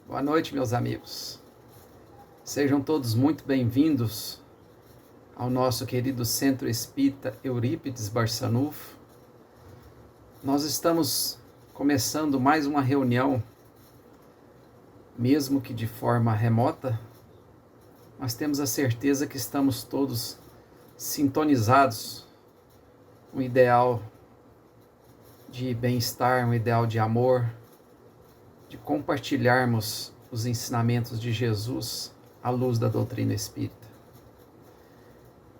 Boa noite, meus amigos. Sejam todos muito bem-vindos ao nosso querido Centro Espírita Eurípides Barçanufo. Nós estamos começando mais uma reunião, mesmo que de forma remota, mas temos a certeza que estamos todos sintonizados, um ideal de bem-estar, um ideal de amor, de compartilharmos os ensinamentos de Jesus à luz da doutrina espírita.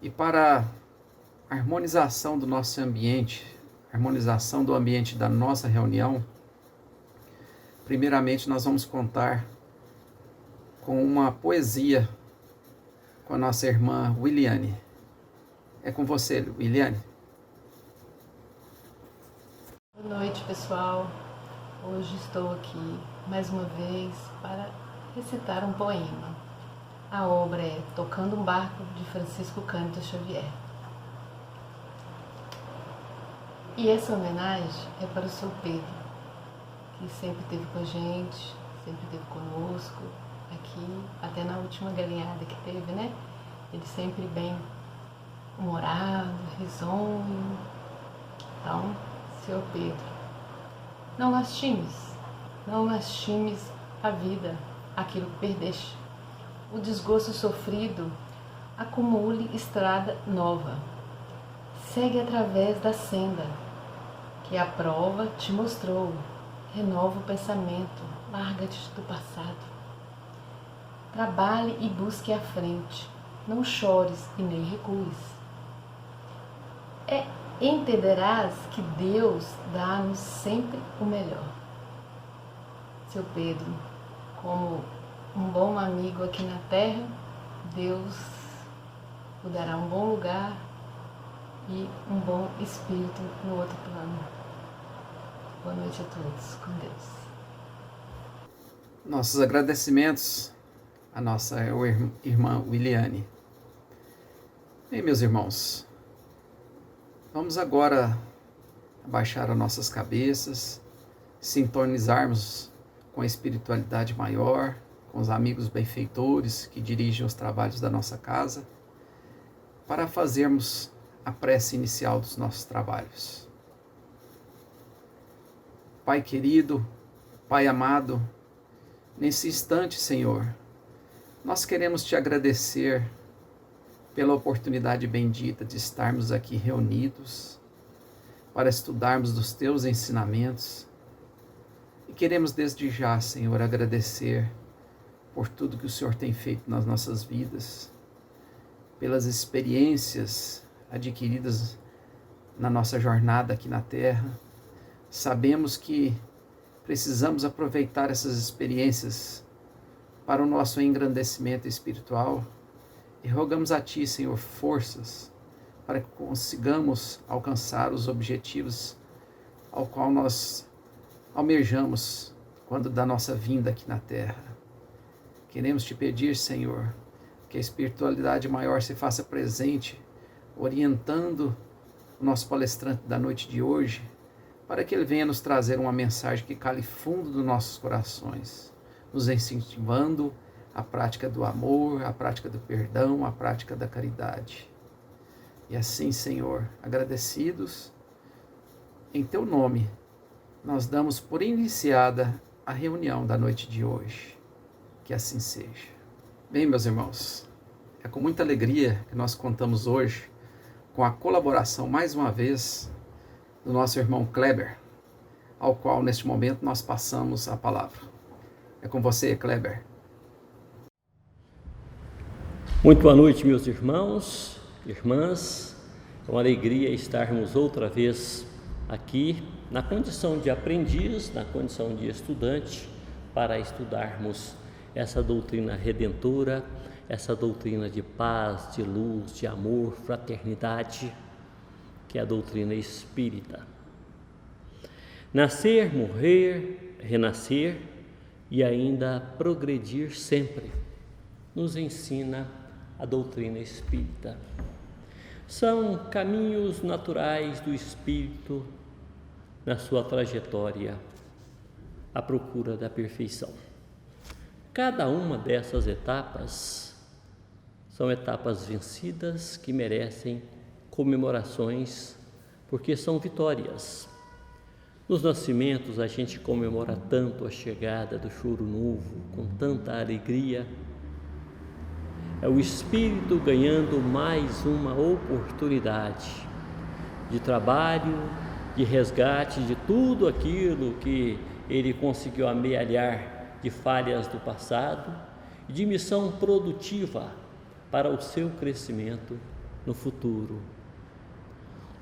E para a harmonização do nosso ambiente, harmonização do ambiente da nossa reunião, primeiramente nós vamos contar com uma poesia com a nossa irmã Williane. É com você, Williane. Boa noite, pessoal. Hoje estou aqui mais uma vez para recitar um poema. A obra é Tocando um Barco, de Francisco Cândido Xavier. E essa homenagem é para o seu Pedro, que sempre esteve com a gente, sempre esteve conosco, aqui, até na última galinhada que teve, né? Ele sempre bem humorado, risonho. Então, seu Pedro, não lastimes a vida, aquilo que perdeste. O desgosto sofrido acumule estrada nova. Segue através da senda que a prova te mostrou. Renova o pensamento, larga-te do passado. Trabalhe e busque a frente. Não chores e nem recues. Entenderás que Deus dá-nos sempre o melhor. Seu Pedro, como um bom amigo aqui na Terra, Deus o dará um bom lugar e um bom espírito no outro plano. Boa noite a todos, com Deus. Nossos agradecimentos à nossa irmã Williane. Bem, meus irmãos, vamos agora abaixar as nossas cabeças, sintonizarmos com a espiritualidade maior, com os amigos benfeitores que dirigem os trabalhos da nossa casa, para fazermos a prece inicial dos nossos trabalhos. Pai querido, Pai amado, nesse instante, Senhor, nós queremos te agradecer pela oportunidade bendita de estarmos aqui reunidos para estudarmos dos teus ensinamentos. E queremos desde já, Senhor, agradecer por tudo que o Senhor tem feito nas nossas vidas, pelas experiências adquiridas na nossa jornada aqui na Terra. Sabemos que precisamos aproveitar essas experiências para o nosso engrandecimento espiritual e rogamos a Ti, Senhor, forças para que consigamos alcançar os objetivos ao qual nós almejamos quando da nossa vinda aqui na Terra. Queremos Te pedir, Senhor, que a espiritualidade maior se faça presente, orientando o nosso palestrante da noite de hoje, para que ele venha nos trazer uma mensagem que cale fundo dos nossos corações, nos incentivando a prática do amor, a prática do perdão, a prática da caridade. E assim, Senhor, agradecidos, em Teu nome, nós damos por iniciada a reunião da noite de hoje. Que assim seja. Bem, meus irmãos, é com muita alegria que nós contamos hoje com a colaboração, mais uma vez, do nosso irmão Kleber, ao qual, neste momento, nós passamos a palavra. É com você, Kleber. Muito boa noite, meus irmãos, irmãs. É uma alegria estarmos outra vez aqui, na condição de aprendiz, na condição de estudante, para estudarmos essa doutrina redentora, essa doutrina de paz, de luz, de amor, fraternidade, que é a doutrina espírita. Nascer, morrer, renascer e ainda progredir sempre, nos ensina a doutrina espírita. São caminhos naturais do espírito na sua trajetória à procura da perfeição. Cada uma dessas etapas são etapas vencidas que merecem comemorações, porque são vitórias. Nos nascimentos a gente comemora tanto a chegada do choro novo, com tanta alegria. É o espírito ganhando mais uma oportunidade de trabalho, de resgate de tudo aquilo que ele conseguiu amealhar de falhas do passado e de missão produtiva para o seu crescimento no futuro.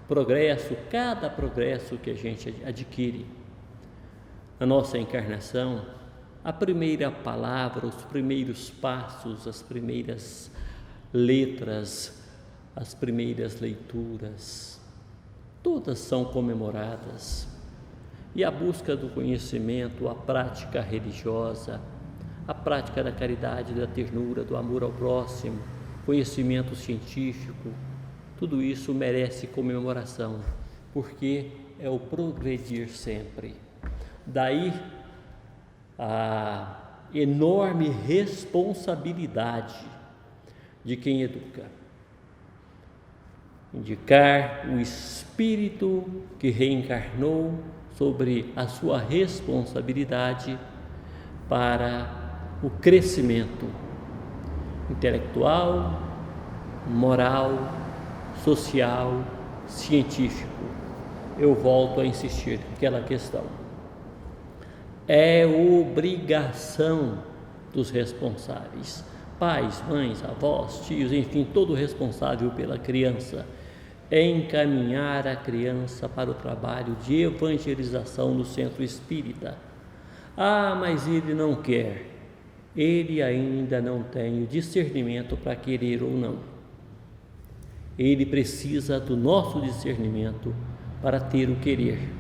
Progresso, cada progresso que a gente adquire na nossa encarnação, a primeira palavra, os primeiros passos, as primeiras letras, as primeiras leituras, todas são comemoradas. E a busca do conhecimento, a prática religiosa, a prática da caridade, da ternura, do amor ao próximo, conhecimento científico, tudo isso merece comemoração, porque é o progredir sempre. Daí a enorme responsabilidade de quem educa. Indicar o espírito que reencarnou sobre a sua responsabilidade para o crescimento intelectual, moral, social, científico. Eu volto a insistir naquela questão. É obrigação dos responsáveis, pais, mães, avós, tios, enfim, todo responsável pela criança, é encaminhar a criança para o trabalho de evangelização no centro espírita. Ah, mas ele não quer. Ele ainda não tem o discernimento para querer ou não. Ele precisa do nosso discernimento para ter o querer.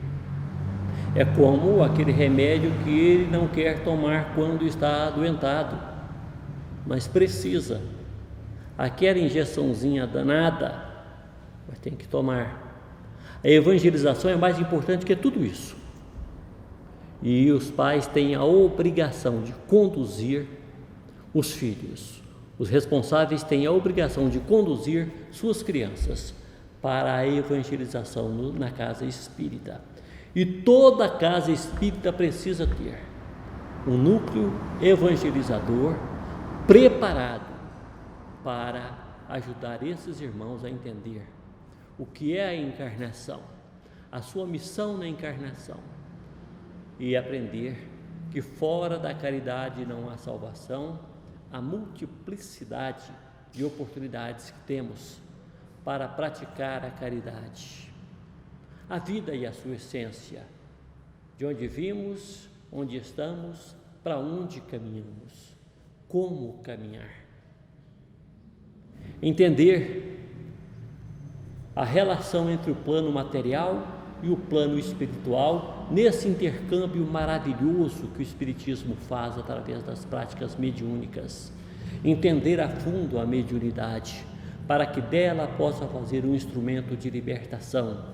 É como aquele remédio que ele não quer tomar quando está adoentado, mas precisa. Aquela injeçãozinha danada, mas tem que tomar. A evangelização é mais importante que tudo isso. E os pais têm a obrigação de conduzir os filhos. Os responsáveis têm a obrigação de conduzir suas crianças para a evangelização na casa espírita. E toda casa espírita precisa ter um núcleo evangelizador preparado para ajudar esses irmãos a entender o que é a encarnação, a sua missão na encarnação, e aprender que fora da caridade não há salvação, a multiplicidade de oportunidades que temos para praticar a caridade, a vida e a sua essência, de onde vimos, onde estamos, para onde caminhamos, como caminhar. Entender a relação entre o plano material e o plano espiritual, nesse intercâmbio maravilhoso que o Espiritismo faz através das práticas mediúnicas. Entender a fundo a mediunidade, para que dela possa fazer um instrumento de libertação,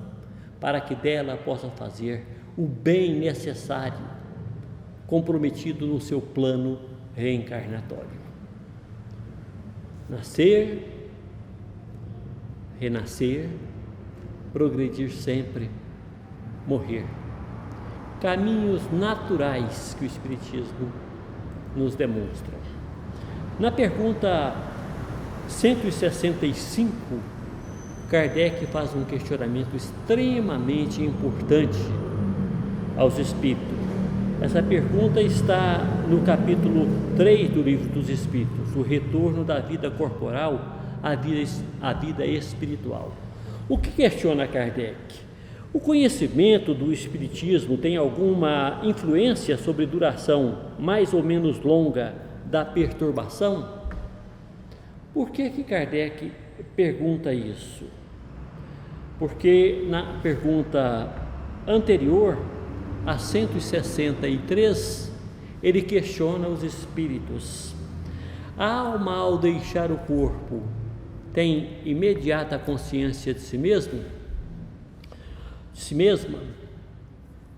para que dela possa fazer o bem necessário, comprometido no seu plano reencarnatório. Nascer, renascer, progredir sempre, morrer. Caminhos naturais que o Espiritismo nos demonstra. Na pergunta 165, Kardec faz um questionamento extremamente importante aos espíritos. Essa pergunta está no capítulo 3 do Livro dos Espíritos, o retorno da vida corporal à vida espiritual. O que questiona Kardec? O conhecimento do Espiritismo tem alguma influência sobre a duração mais ou menos longa da perturbação? Por que Kardec pergunta isso? Porque na pergunta anterior, a 163, ele questiona os espíritos. A alma, ao deixar o corpo, tem imediata consciência de si mesmo? De si mesma?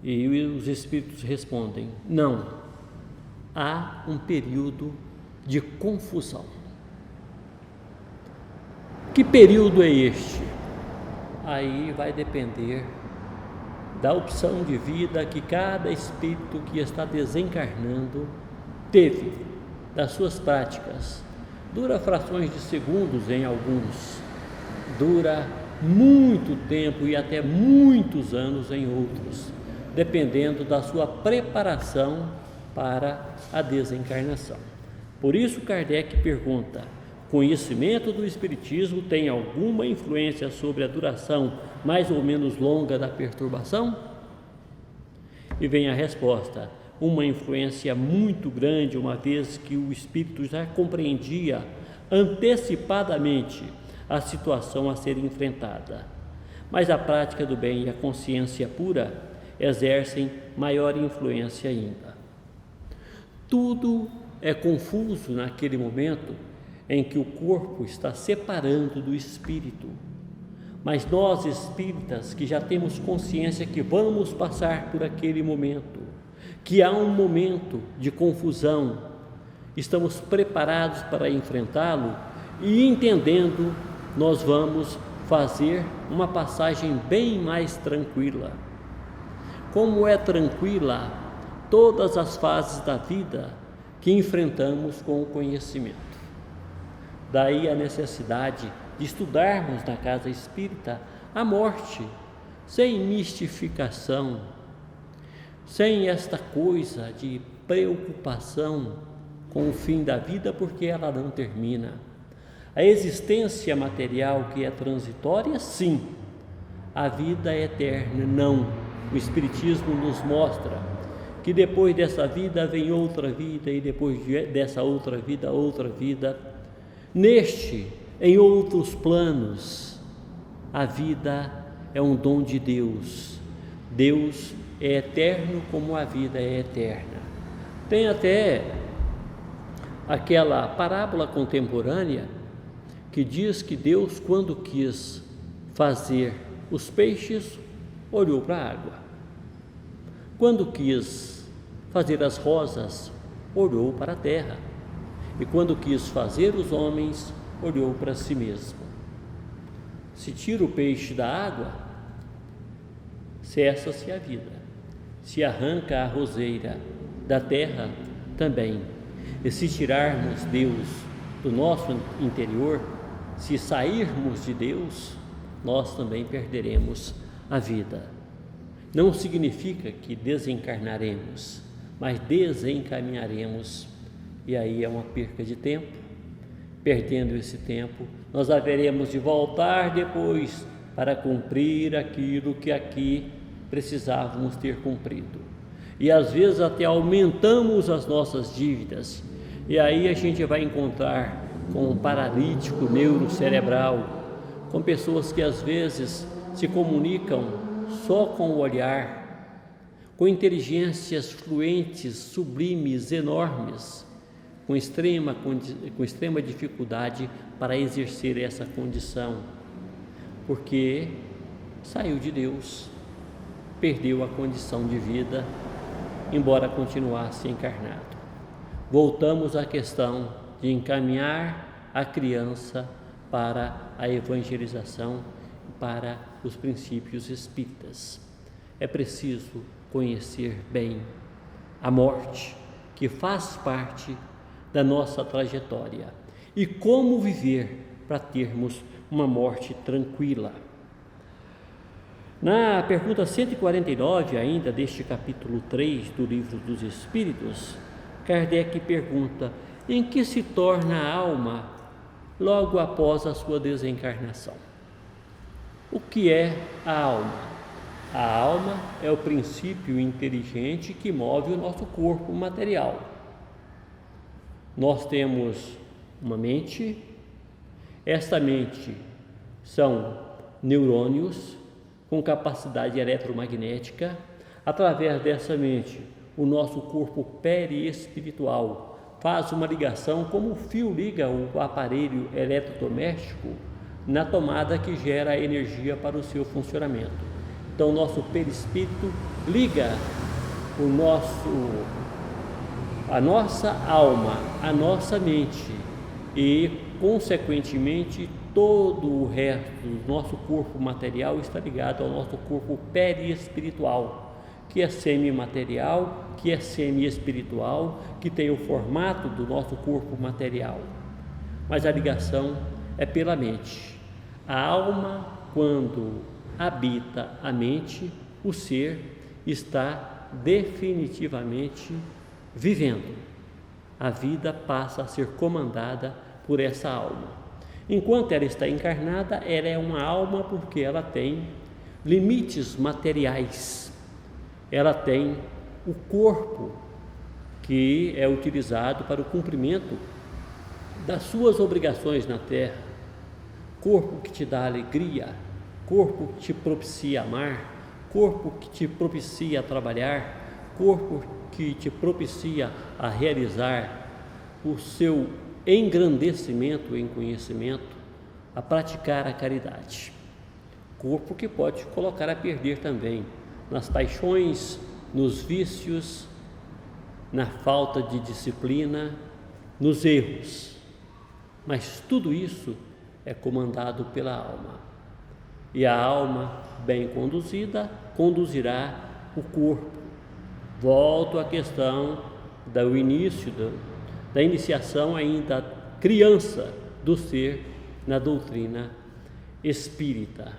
E os espíritos respondem: não. há um período de confusão. Que período é este? Aí vai depender da opção de vida que cada espírito que está desencarnando teve, das suas práticas. Dura frações de segundos em alguns, dura muito tempo e até muitos anos em outros, dependendo da sua preparação para a desencarnação. Por isso Kardec pergunta: conhecimento do Espiritismo tem alguma influência sobre a duração mais ou menos longa da perturbação? E vem a resposta: uma influência muito grande, uma vez que o Espírito já compreendia antecipadamente a situação a ser enfrentada. Mas a prática do bem e a consciência pura exercem maior influência ainda. Tudo é confuso naquele momento em que o corpo está separando do espírito. Mas nós, espíritas, que já temos consciência que vamos passar por aquele momento, que há um momento de confusão, estamos preparados para enfrentá-lo e, entendendo, nós vamos fazer uma passagem bem mais tranquila. Como é tranquila todas as fases da vida que enfrentamos com o conhecimento. Daí a necessidade de estudarmos na casa espírita a morte, sem mistificação, sem esta coisa de preocupação com o fim da vida, porque ela não termina. A existência material que é transitória, sim. A vida é eterna, não. O Espiritismo nos mostra que depois dessa vida vem outra vida, e depois dessa outra vida, outra vida. Em outros planos, a vida é um dom de Deus. Deus é eterno como a vida é eterna. Tem até aquela parábola contemporânea que diz que Deus, quando quis fazer os peixes, olhou para a água. Quando quis fazer as rosas, olhou para a terra. E quando quis fazer os homens, olhou para si mesmo. Se tira o peixe da água, cessa-se a vida. Se arranca a roseira da terra, também. E se tirarmos Deus do nosso interior, se sairmos de Deus, nós também perderemos a vida. Não significa que desencarnaremos, mas desencaminharemos, e aí é uma perca de tempo. Perdendo esse tempo, nós haveremos de voltar depois para cumprir aquilo que aqui precisávamos ter cumprido. E às vezes até aumentamos as nossas dívidas, e aí a gente vai encontrar com um paralítico neurocerebral, com pessoas que às vezes se comunicam só com o olhar, com inteligências fluentes, sublimes, enormes, com extrema dificuldade para exercer essa condição, porque saiu de Deus, perdeu a condição de vida, embora continuasse encarnado. Voltamos à questão de encaminhar a criança para a evangelização, para os princípios espíritas. É preciso conhecer bem a morte, que faz parte da nossa trajetória, e como viver para termos uma morte tranquila. Na pergunta 149, ainda deste capítulo 3 do Livro dos Espíritos, Kardec pergunta: em que se torna a alma logo após a sua desencarnação? O que é a alma? A alma é o princípio inteligente que move o nosso corpo material. Nós temos uma mente, esta mente são neurônios com capacidade eletromagnética. Através dessa mente, o nosso corpo periespiritual faz uma ligação, como o fio liga o aparelho eletrodoméstico na tomada que gera energia para o seu funcionamento. Então, o nosso perispírito liga a nossa alma, a nossa mente e, consequentemente, todo o resto do nosso corpo material está ligado ao nosso corpo perispiritual, que é semimaterial, que é semi-espiritual, que tem o formato do nosso corpo material. Mas a ligação é pela mente. A alma, quando habita a mente, o ser está definitivamente vivendo. A vida passa a ser comandada por essa alma. Enquanto ela está encarnada, ela é uma alma porque ela tem limites materiais. Ela tem o corpo que é utilizado para o cumprimento das suas obrigações na terra, corpo que te dá alegria, corpo que te propicia amar, corpo que te propicia trabalhar, corpo que te propicia a realizar o seu engrandecimento em conhecimento, a praticar a caridade. Corpo que pode te colocar a perder também nas paixões, nos vícios, na falta de disciplina, nos erros. Mas tudo isso é comandado pela alma. E a alma, bem conduzida, conduzirá o corpo. Volto à questão do início, da iniciação ainda criança do ser na doutrina espírita.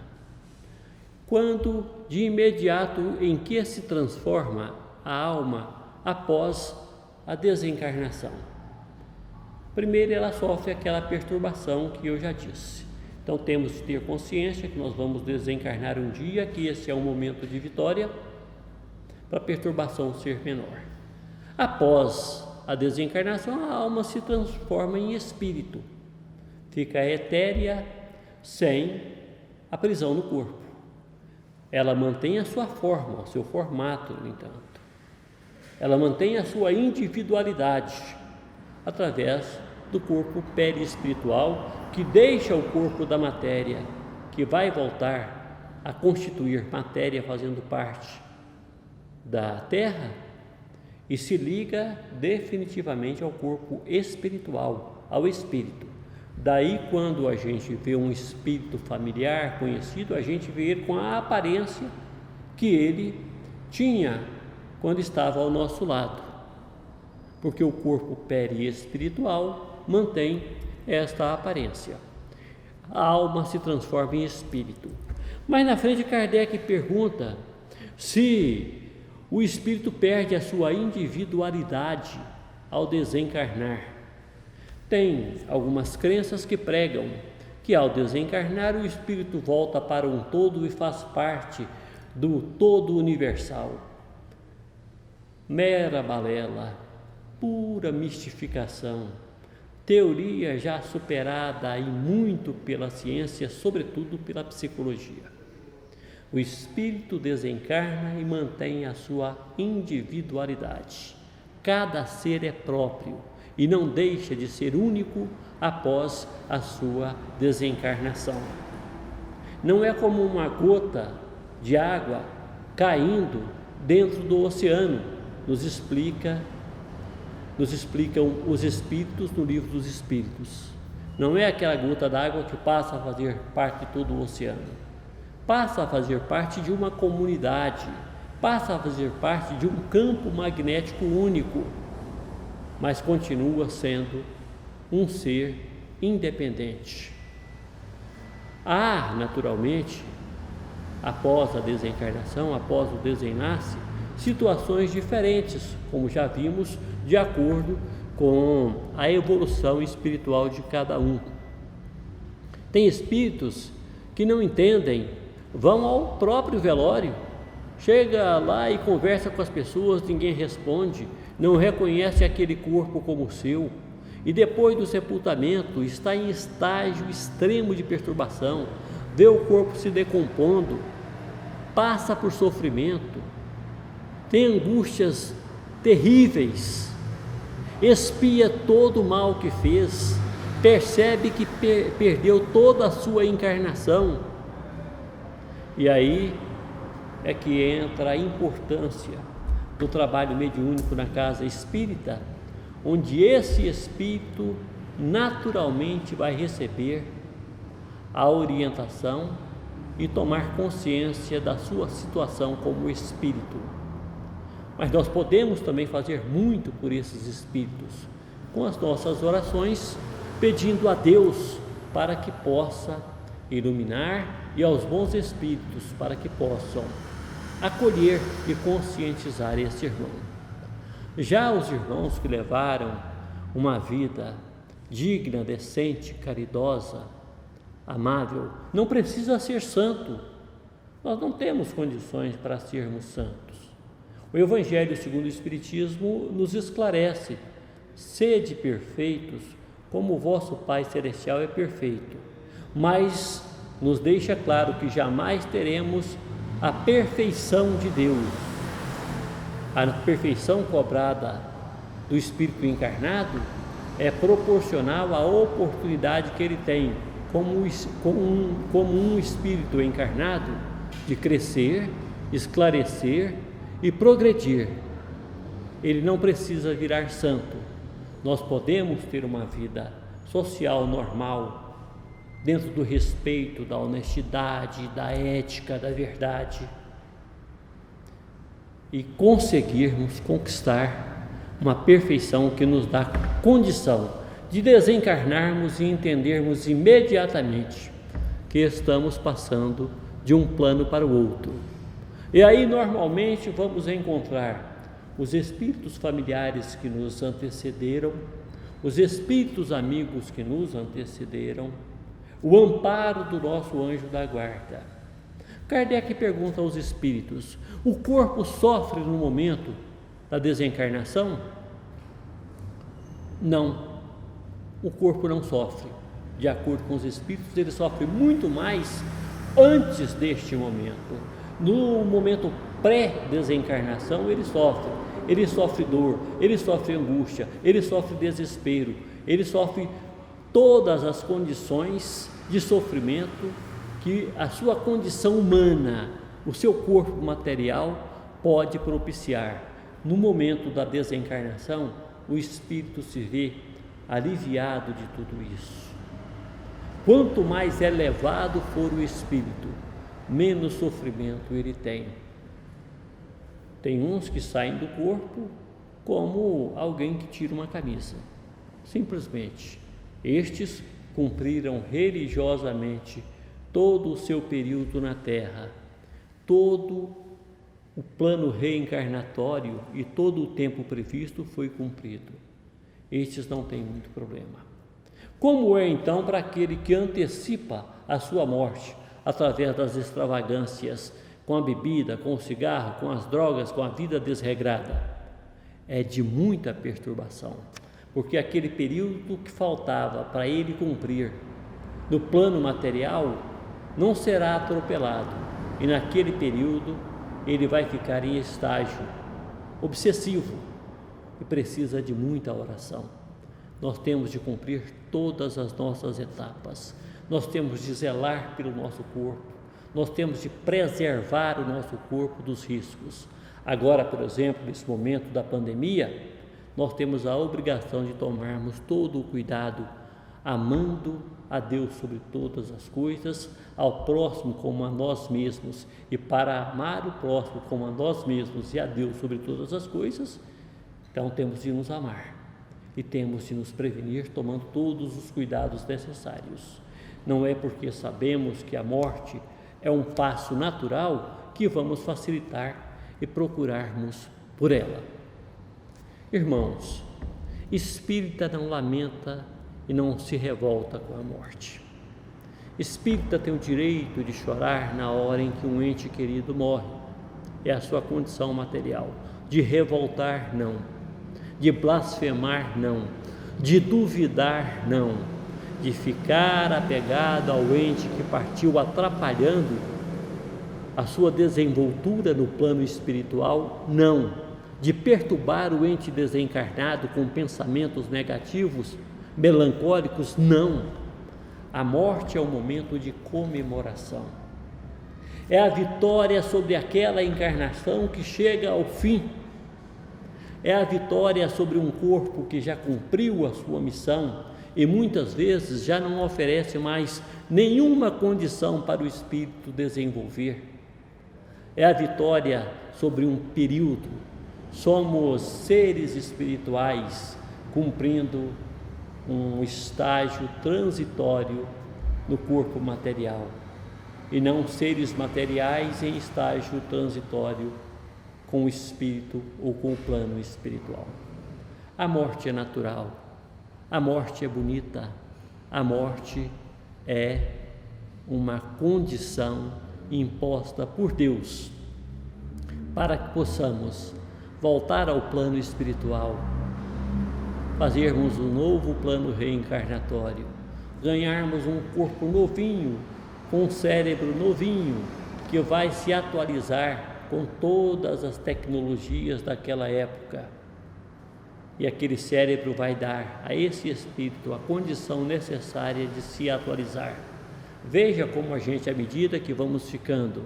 Quando de imediato em que se transforma a alma após a desencarnação? Primeiro ela sofre aquela perturbação que eu já disse. Então temos que ter consciência que nós vamos desencarnar um dia, que esse é um momento de vitória para a perturbação ser menor. Após a desencarnação, a alma se transforma em espírito, fica etérea sem a prisão no corpo. Ela mantém a sua forma, o seu formato, no entanto. Ela mantém a sua individualidade através do corpo perispiritual, que deixa o corpo da matéria, que vai voltar a constituir matéria fazendo parte da terra, e se liga definitivamente ao corpo espiritual, ao espírito. Daí, quando a gente vê um espírito familiar, conhecido, a gente vê ele com a aparência que ele tinha quando estava ao nosso lado, porque o corpo perispiritual mantém esta aparência. A alma se transforma em espírito. Mas na frente Kardec pergunta se o espírito perde a sua individualidade ao desencarnar. Tem algumas crenças que pregam que ao desencarnar o espírito volta para um todo e faz parte do todo universal. Mera balela, pura mistificação, teoria já superada e muito pela ciência, sobretudo pela psicologia. O espírito desencarna e mantém a sua individualidade. Cada ser é próprio e não deixa de ser único após a sua desencarnação. Não é como uma gota de água caindo dentro do oceano, nos explicam os espíritos no livro dos Espíritos. Não é aquela gota d'água que passa a fazer parte de todo o oceano. Passa a fazer parte de uma comunidade, passa a fazer parte de um campo magnético único, mas continua sendo um ser independente. Há, naturalmente, após a desencarnação, após o desenlace, situações diferentes, como já vimos, de acordo com a evolução espiritual de cada um. Tem espíritos que não entendem, vão ao próprio velório, chega lá e conversa com as pessoas, ninguém responde, não reconhece aquele corpo como seu, e depois do sepultamento está em estágio extremo de perturbação, vê o corpo se decompondo, passa por sofrimento, tem angústias terríveis, expia todo o mal que fez, percebe que perdeu toda a sua encarnação. E aí é que entra a importância do trabalho mediúnico na casa espírita, onde esse espírito naturalmente vai receber a orientação e tomar consciência da sua situação como espírito. Mas nós podemos também fazer muito por esses espíritos, com as nossas orações, pedindo a Deus para que possa iluminar e aos bons espíritos para que possam acolher e conscientizar esse irmão. Já os irmãos que levaram uma vida digna, decente, caridosa, amável, não precisa ser santo. Nós não temos condições para sermos santos. O Evangelho segundo o Espiritismo nos esclarece: sede perfeitos, como o vosso Pai Celestial é perfeito. Mas nos deixa claro que jamais teremos a perfeição de Deus. A perfeição cobrada do Espírito encarnado é proporcional à oportunidade que ele tem, como um Espírito encarnado, de crescer, esclarecer e progredir. Ele não precisa virar santo. Nós podemos ter uma vida social normal, dentro do respeito, da honestidade, da ética, da verdade, e conseguirmos conquistar uma perfeição que nos dá condição de desencarnarmos e entendermos imediatamente que estamos passando de um plano para o outro. E aí normalmente vamos encontrar os espíritos familiares que nos antecederam, os espíritos amigos que nos antecederam, o amparo do nosso anjo da guarda. Kardec pergunta aos espíritos: o corpo sofre no momento da desencarnação? Não, o corpo não sofre. De acordo com os espíritos, ele sofre muito mais antes deste momento. No momento pré-desencarnação, ele sofre dor, ele sofre angústia, ele sofre desespero, ele sofre todas as condições de sofrimento que a sua condição humana, o seu corpo material pode propiciar. No momento da desencarnação, o espírito se vê aliviado de tudo isso. Quanto mais elevado for o espírito, menos sofrimento ele tem. Tem uns que saem do corpo como alguém que tira uma camisa, simplesmente. Estes cumpriram religiosamente todo o seu período na terra, todo o plano reencarnatório e todo o tempo previsto foi cumprido. Estes não têm muito problema. Como é então para aquele que antecipa a sua morte através das extravagâncias, com a bebida, com o cigarro, com as drogas, com a vida desregrada? É de muita perturbação, porque aquele período que faltava para ele cumprir no plano material não será atropelado, e naquele período ele vai ficar em estágio obsessivo e precisa de muita oração. Nós temos de cumprir todas as nossas etapas, nós temos de zelar pelo nosso corpo, nós temos de preservar o nosso corpo dos riscos. Agora, por exemplo, nesse momento da pandemia, nós temos a obrigação de tomarmos todo o cuidado, amando a Deus sobre todas as coisas, ao próximo como a nós mesmos, e para amar o próximo como a nós mesmos e a Deus sobre todas as coisas, então temos de nos amar e temos de nos prevenir tomando todos os cuidados necessários. Não é porque sabemos que a morte é um passo natural que vamos facilitar e procurarmos por ela. Irmãos, espírita não lamenta e não se revolta com a morte. Espírita tem o direito de chorar na hora em que um ente querido morre. É a sua condição material. De revoltar, não. De blasfemar, não. De duvidar, não. De ficar apegado ao ente que partiu, atrapalhando a sua desenvoltura no plano espiritual, não. De perturbar o ente desencarnado com pensamentos negativos, melancólicos, não. A morte é um momento de comemoração. É a vitória sobre aquela encarnação que chega ao fim. é a vitória sobre um corpo que já cumpriu a sua missão e muitas vezes já não oferece mais nenhuma condição para o espírito desenvolver. É a vitória sobre um período. Somos seres espirituais cumprindo um estágio transitório no corpo material e não seres materiais em estágio transitório com o espírito ou com o plano espiritual. A morte é natural, a morte é bonita, a morte é uma condição imposta por Deus para que possamos voltar ao plano espiritual, fazermos um novo plano reencarnatório, ganharmos um corpo novinho, com um cérebro novinho, que vai se atualizar com todas as tecnologias daquela época. E aquele cérebro vai dar a esse espírito a condição necessária de se atualizar. Veja como a gente, à medida que vamos ficando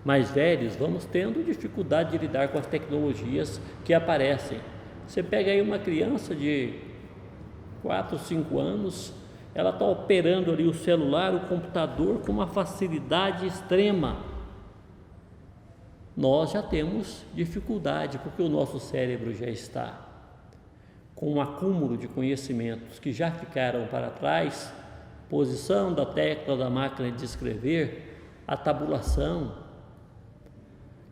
mais velhos, vamos tendo dificuldade de lidar com as tecnologias que aparecem. Você pega aí uma criança de 4, 5 anos, ela está operando ali o celular, o computador com uma facilidade extrema. Nós já temos dificuldade, porque o nosso cérebro já está com um acúmulo de conhecimentos que já ficaram para trás, posição da tecla da máquina de escrever, a tabulação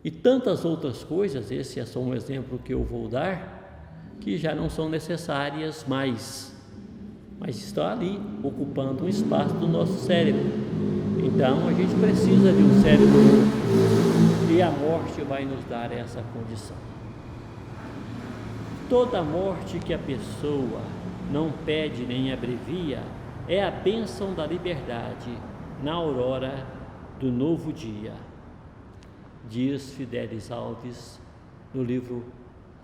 e tantas outras coisas. Esse é só um exemplo que eu vou dar, que já não são necessárias mais, mas estão ali ocupando um espaço do nosso cérebro. Então a gente precisa de um cérebro novo e a morte vai nos dar essa condição. Toda morte que a pessoa não pede nem abrevia é a bênção da liberdade na aurora do novo dia, diz Fidelis Alves no livro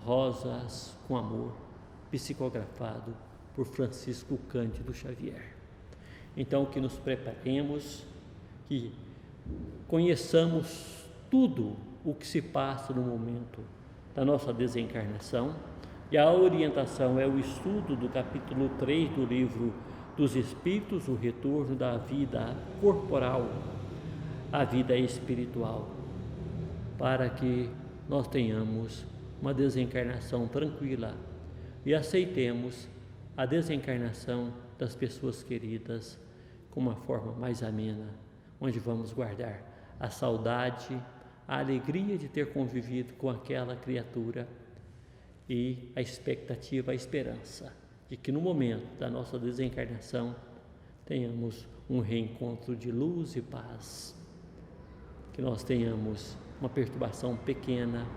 Rosas com Amor, psicografado por Francisco Cândido Xavier. Então, que nos preparemos, que conheçamos tudo o que se passa no momento da nossa desencarnação, e a orientação é o estudo do capítulo 3 do livro dos Espíritos, o retorno da vida corporal à vida espiritual, para que nós tenhamos uma desencarnação tranquila e aceitemos a desencarnação das pessoas queridas com uma forma mais amena, onde vamos guardar a saudade, a alegria de ter convivido com aquela criatura e a expectativa, a esperança de que no momento da nossa desencarnação tenhamos um reencontro de luz e paz, que nós tenhamos uma perturbação pequena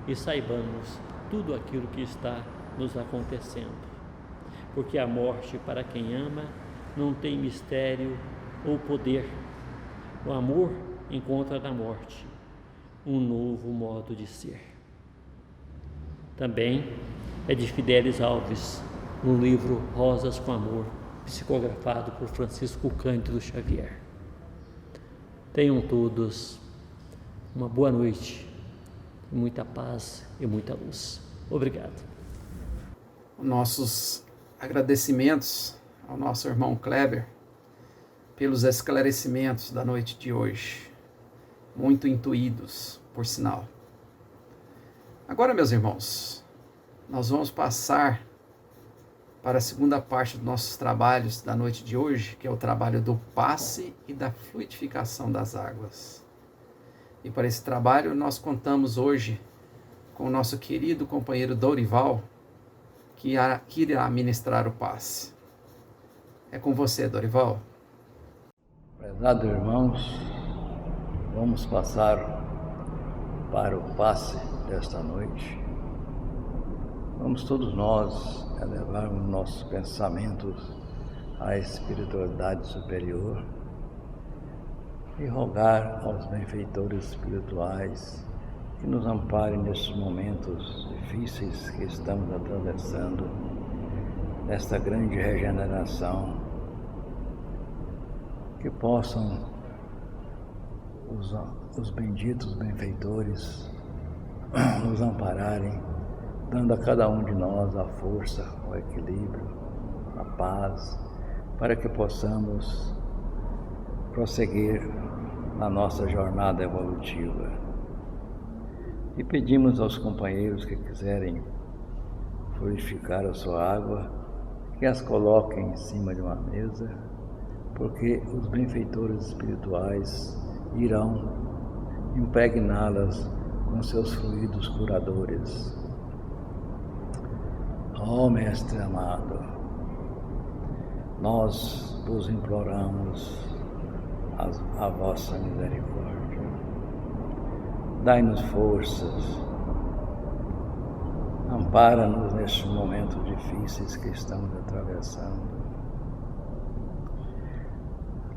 e saibamos tudo aquilo que está nos acontecendo, porque a morte, para quem ama, não tem mistério ou poder. O amor encontra na morte um novo modo de ser. Também é de Fidelis Alves, no livro Rosas com Amor, psicografado por Francisco Cândido Xavier. Tenham todos uma boa noite, muita paz e muita luz. Obrigado. Nossos agradecimentos ao nosso irmão Kleber pelos esclarecimentos da noite de hoje, muito intuídos, por sinal. Agora, meus irmãos, nós vamos passar para a segunda parte dos nossos trabalhos da noite de hoje, que é o trabalho do passe e da fluidificação das águas. E para esse trabalho nós contamos hoje com o nosso querido companheiro Dorival, que irá ministrar o passe. É com você, Dorival. Prezados irmãos, vamos passar para o passe desta noite. Vamos todos nós elevarmos nossos pensamentos à espiritualidade superior e rogar aos benfeitores espirituais que nos amparem nesses momentos difíceis que estamos atravessando, nesta grande regeneração, que possam os benditos benfeitores nos ampararem dando a cada um de nós a força, o equilíbrio, a paz, para que possamos prosseguir na nossa jornada evolutiva. E pedimos aos companheiros que quiserem purificar a sua água, que as coloquem em cima de uma mesa, porque os benfeitores espirituais irão impregná-las com seus fluidos curadores. Ó Mestre amado, nós vos imploramos a vossa misericórdia. Dai-nos forças, ampara-nos nestes momentos difíceis que estamos atravessando.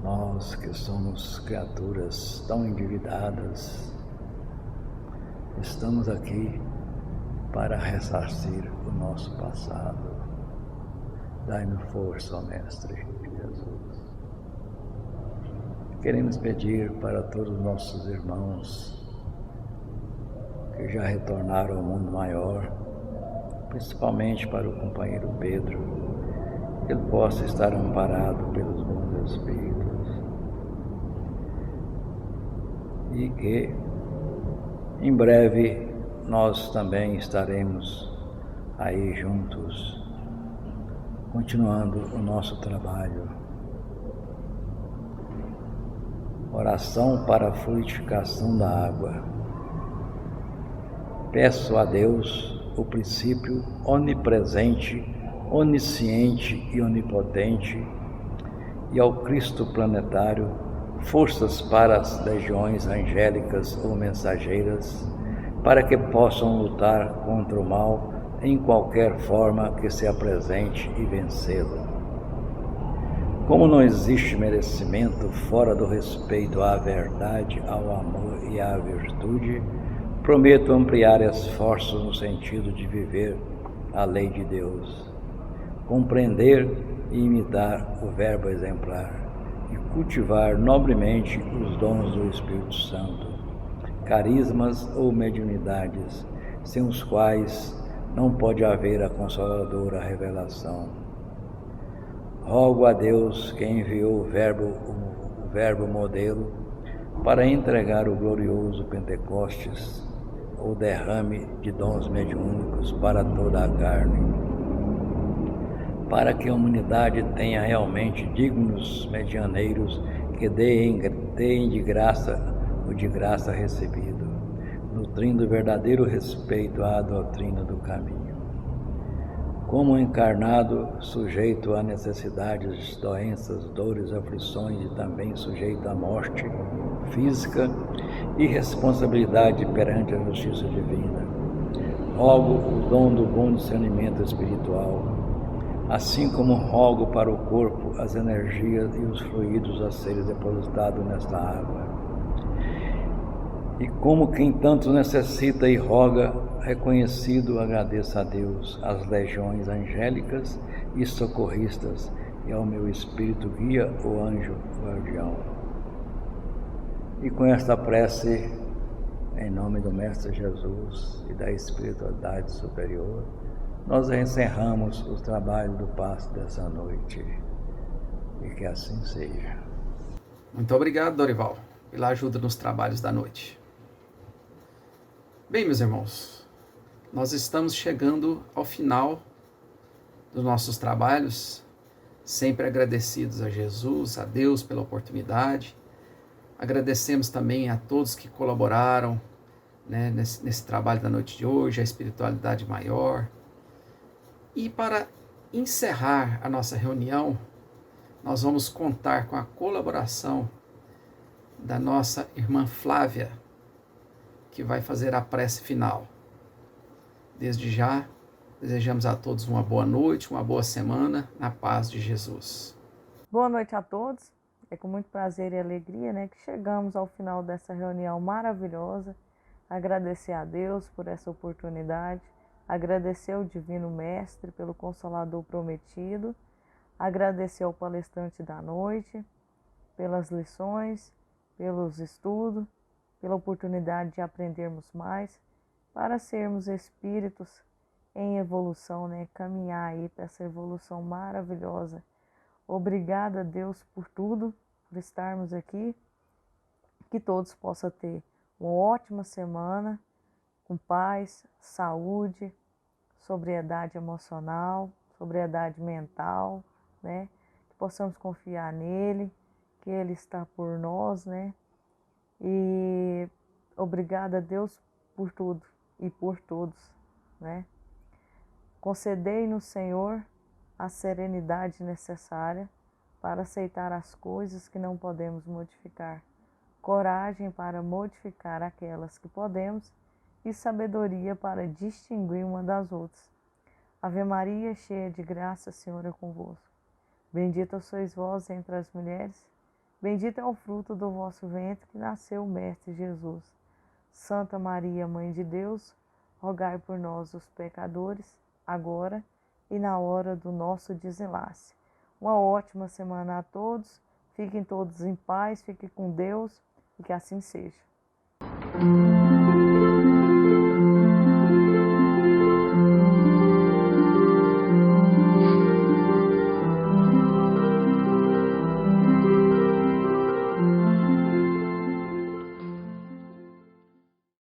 Nós que somos criaturas tão endividadas, estamos aqui para ressarcir o nosso passado. Dai-nos força, ó Mestre Jesus. Queremos pedir para todos os nossos irmãos que já retornaram ao mundo maior, principalmente para o companheiro Pedro, que ele possa estar amparado pelos bons espíritos e que em breve nós também estaremos aí juntos, continuando o nosso trabalho. Oração para a fluidificação da água. Peço a Deus, o princípio onipresente, onisciente e onipotente, e ao Cristo planetário, forças para as legiões angélicas ou mensageiras, para que possam lutar contra o mal em qualquer forma que se apresente e vencê-lo. Como não existe merecimento fora do respeito à verdade, ao amor e à virtude, prometo ampliar esforços no sentido de viver a lei de Deus, compreender e imitar o verbo exemplar e cultivar nobremente os dons do Espírito Santo, carismas ou mediunidades, sem os quais não pode haver a consoladora revelação. Rogo a Deus que enviou o verbo modelo para entregar o glorioso Pentecostes, o derrame de dons mediúnicos para toda a carne, para que a humanidade tenha realmente dignos medianeiros que deem de graça o de graça recebido, nutrindo verdadeiro respeito à doutrina do caminho. Como encarnado, sujeito a necessidades, doenças, dores, aflições e também sujeito à morte física e responsabilidade perante a justiça divina, rogo o dom do bom discernimento espiritual, assim como rogo para o corpo as energias e os fluidos a serem depositados nesta água. E como quem tanto necessita e roga, reconhecido, agradeço a Deus, às legiões angélicas e socorristas e ao meu espírito guia, o anjo guardião. E com esta prece, em nome do Mestre Jesus e da espiritualidade superior, nós encerramos os trabalhos do passe dessa noite. E que assim seja. Muito obrigado, Dorival, pela ajuda nos trabalhos da noite. Bem, meus irmãos, nós estamos chegando ao final dos nossos trabalhos, sempre agradecidos a Jesus, a Deus pela oportunidade. Agradecemos também a todos que colaboraram, né, nesse trabalho da noite de hoje, a espiritualidade maior. E para encerrar a nossa reunião, nós vamos contar com a colaboração da nossa irmã Flávia, que vai fazer a prece final. Desde já, desejamos a todos uma boa noite, uma boa semana, na paz de Jesus. Boa noite a todos. É com muito prazer e alegria, que chegamos ao final dessa reunião maravilhosa. Agradecer a Deus por essa oportunidade, agradecer ao Divino Mestre pelo Consolador prometido, agradecer ao palestrante da noite pelas lições, pelos estudos, pela oportunidade de aprendermos mais, para sermos espíritos em evolução, né? Caminhar aí para essa evolução maravilhosa. Obrigada, Deus, por tudo, por estarmos aqui. Que todos possam ter uma ótima semana, com paz, saúde, sobriedade emocional, sobriedade mental, né? Que possamos confiar nele, que ele está por nós, né? E obrigada, Deus, por tudo e por todos, né? Concedei-nos, Senhor, a serenidade necessária para aceitar as coisas que não podemos modificar, coragem para modificar aquelas que podemos e sabedoria para distinguir uma das outras. Ave Maria, cheia de graça, Senhor é convosco. Bendita sois vós entre as mulheres, bendito é o fruto do vosso ventre, que nasceu o Mestre Jesus. Santa Maria, Mãe de Deus, rogai por nós, os pecadores, agora e na hora do nosso desenlace. Uma ótima semana a todos, fiquem todos em paz, fiquem com Deus e que assim seja.